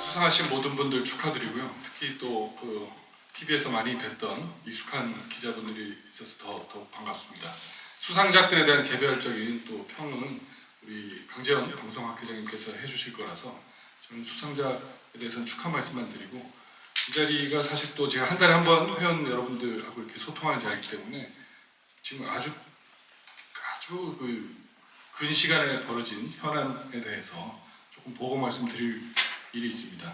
수상하신 모든 분들 축하드리고요. 특히 또 TV에서 많이 뵀던 익숙한 기자분들이 있어서 더욱 반갑습니다. 수상작들에 대한 개별적인 또 평은 우리 강재현 방송학회장님께서 해주실 거라서 저는 수상작에 대해서는 축하 말씀만 드리고, 이 자리가 사실 또 제가 한 달에 한 번 회원 여러분들하고 이렇게 소통하는 자리이기 때문에 지금 아주 근 시간에 벌어진 현안에 대해서 조금 보고 말씀드릴 일이 있습니다.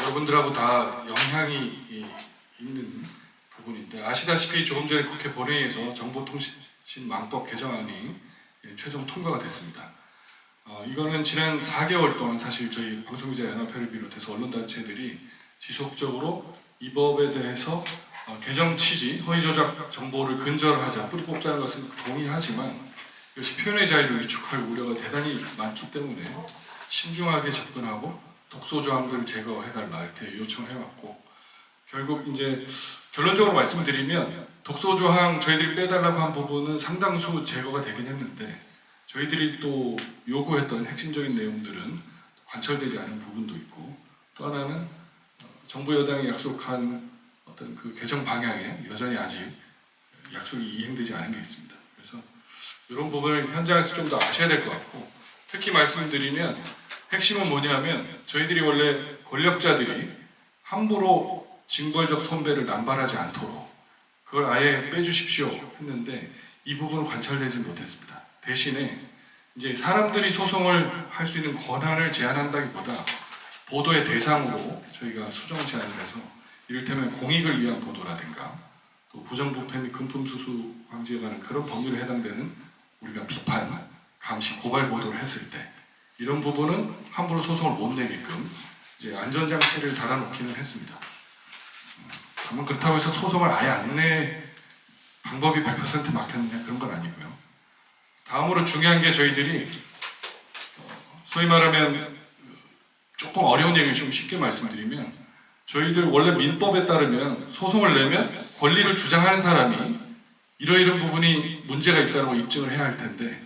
여러분들하고 다 영향이 있는 부분인데, 아시다시피 조금 전에 국회 본회의에서 정보통신망법 개정안이 최종 통과가 됐습니다. 이거는 지난 4개월 동안 사실 저희 방송기자연합회를 비롯해서 언론단체들이 지속적으로 이 법에 대해서 개정 취지, 허위조작 정보를 근절하자, 뿌리 뽑자는 것은 동의하지만 이것이 표현의 자유를 위축할 우려가 대단히 많기 때문에 신중하게 접근하고 독소 조항들을 제거해달라 이렇게 요청을 해왔고, 결국 이제 결론적으로 말씀드리면 독소 조항 저희들이 빼달라고 한 부분은 상당수 제거가 되긴 했는데, 저희들이 또 요구했던 핵심적인 내용들은 관철되지 않은 부분도 있고, 또 하나는 정부 여당이 약속한 어떤 그 개정 방향에 여전히 아직 약속이 이행되지 않은 게 있습니다. 그래서 이런 부분을 현장에서 좀 더 아셔야 될 것 같고, 특히 말씀드리면 핵심은 뭐냐면, 저희들이 원래 권력자들이 함부로 징벌적 손배를 남발하지 않도록 그걸 아예 빼주십시오 했는데 이 부분은 관철되지 못했습니다. 대신에 이제 사람들이 소송을 할 수 있는 권한을 제한한다기보다 보도의 대상으로 저희가 수정 제한을 해서, 이를테면 공익을 위한 보도라든가 또 부정부패 및 금품수수 방지에 관한 그런 법률에 해당되는 우리가 비판, 감시, 고발 보도를 했을 때 이런 부분은 함부로 소송을 못 내게끔 이제 안전장치를 달아놓기는 했습니다. 다만 그렇다고 해서 소송을 아예 안 내 방법이 100% 막혔느냐 그런 건 아니고요. 다음으로 중요한 게, 저희들이 소위 말하면 조금 어려운 얘기를 좀 쉽게 말씀드리면, 저희들 원래 민법에 따르면 소송을 내면 권리를 주장하는 사람이 이러이런 부분이 문제가 있다고 입증을 해야 할 텐데,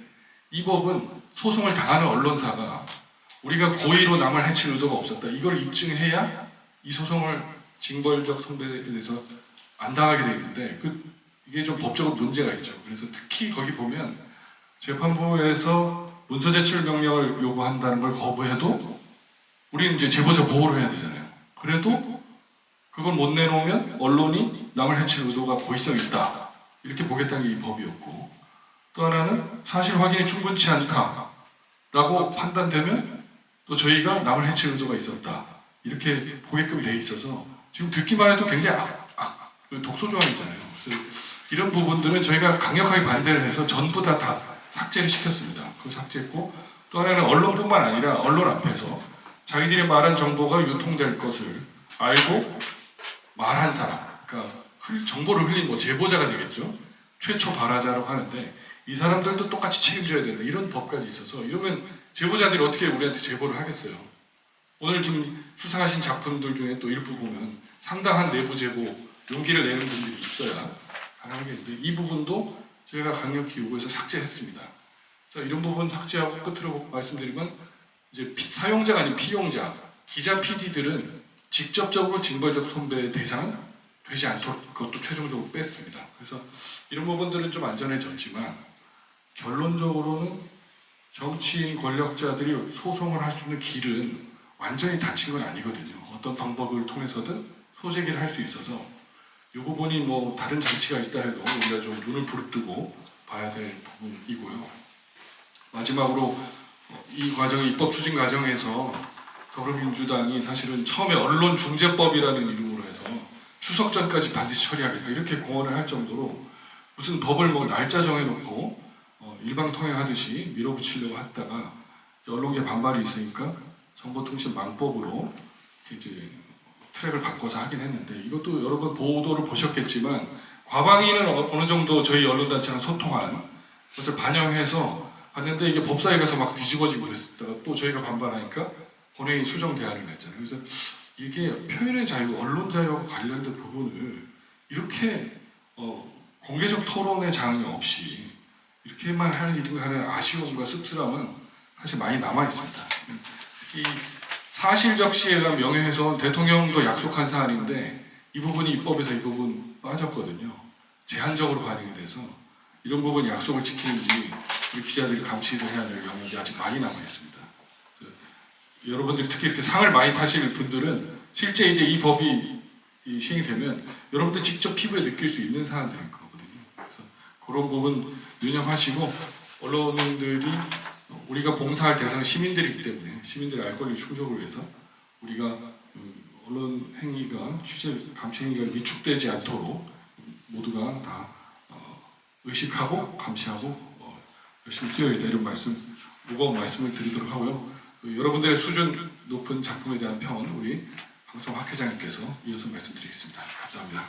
이 법은 소송을 당하는 언론사가 우리가 고의로 남을 해칠 의도가 없었다, 이걸 입증해야 이 소송을 징벌적 손배에 대해서 안 당하게 되는데, 이게 좀 법적으로 문제가 있죠. 그래서 특히 거기 보면 재판부에서 문서 제출 명령을 요구한다는 걸 거부해도 우리는 이제 제보자 보호를 해야 되잖아요. 그래도 그걸 못 내놓으면 언론이 남을 해칠 의도가 고의성이 있다 이렇게 보겠다는 게 이 법이었고, 또 하나는 사실 확인이 충분치 않다라고 판단되면 또 저희가 남을 해칠 의도가 있었다 이렇게 보게끔 돼 있어서 지금 듣기만 해도 굉장히 독소 조항이잖아요. 그래서 이런 부분들은 저희가 강력하게 반대를 해서 전부 다 삭제를 시켰습니다. 그걸 삭제했고, 또 하나는 언론뿐만 아니라 언론 앞에서 자기들이 말한 정보가 유통될 것을 알고 말한 사람, 그러니까 정보를 흘린 제보자가 되겠죠. 최초 발화자라고 하는데 이 사람들도 똑같이 책임져야 된다, 이런 법까지 있어서, 이러면 제보자들이 어떻게 우리한테 제보를 하겠어요. 오늘 지금 수상하신 작품들 중에 또 일부 보면 상당한 내부 제보 용기를 내는 분들이 있어야 가능한 게 있는데, 이 부분도 저희가 강력히 요구해서 삭제했습니다. 그래서 이런 부분 삭제하고 끝으로 말씀드리면, 이제 사용자가 아닌 피용자, 기자 PD들은 직접적으로 징벌적 손배 대상은 되지 않도록 그것도 최종적으로 뺐습니다. 그래서 이런 부분들은 좀 안전해졌지만, 결론적으로는 정치인 권력자들이 소송을 할 수 있는 길은 완전히 닫힌 건 아니거든요. 어떤 방법을 통해서든 소재기를 할 수 있어서 이 부분이 다른 장치가 있다 해도 우리가 좀 눈을 부릅뜨고 봐야 될 부분이고요. 마지막으로 이 과정, 입법 추진 과정에서 더불어민주당이 사실은 처음에 언론중재법이라는 이름으로 해서 추석 전까지 반드시 처리하겠다 이렇게 공언을 할 정도로 무슨 법을 날짜 정해놓고 일방통행하듯이 밀어붙이려고 했다가 언론계 반발이 있으니까 정보통신망법으로 이제 트랙을 바꿔서 하긴 했는데, 이것도 여러분 보도를 보셨겠지만 과방위는 어느 정도 저희 언론단체랑 소통한 것을 반영해서 봤는데, 이게 법사위에 가서 막 뒤집어지고 그랬다가 또 저희가 반발하니까 본회의 수정 대안을 냈잖아요. 그래서 이게 표현의 자유, 언론 자유와 관련된 부분을 이렇게 공개적 토론의 장이 없이 이렇게만 할 일인가 하는 아쉬움과 씁쓸함은 사실 많이 남아 있습니다. 특히 사실적시에 대한 명예훼손 대통령도 약속한 사안인데 이 부분이 입법에서 이 부분 빠졌거든요. 제한적으로 반영이 돼서 이런 부분 약속을 지키는지 우리 기자들이 감시를 해야 될 영역이 아직 많이 남아 있습니다. 그래서 여러분들이 특히 이렇게 상을 많이 타실 분들은 실제 이제 이 법이 시행이 되면 여러분들 직접 피부에 느낄 수 있는 사안들일 거거든요. 그래서 그런 부분 유념하시고 언론인들이 우리가 봉사할 대상은 시민들이기 때문에 시민들의 알 권리 충족을 위해서 우리가 언론 행위가 취재 감시 행위가 위축되지 않도록 모두가 다 의식하고 감시하고 열심히 뛰어야 되는 이런 말씀, 무거운 말씀을 드리도록 하고요. 여러분들의 수준 높은 작품에 대한 평은 우리 방송 학회장님께서 이어서 말씀드리겠습니다. 감사합니다.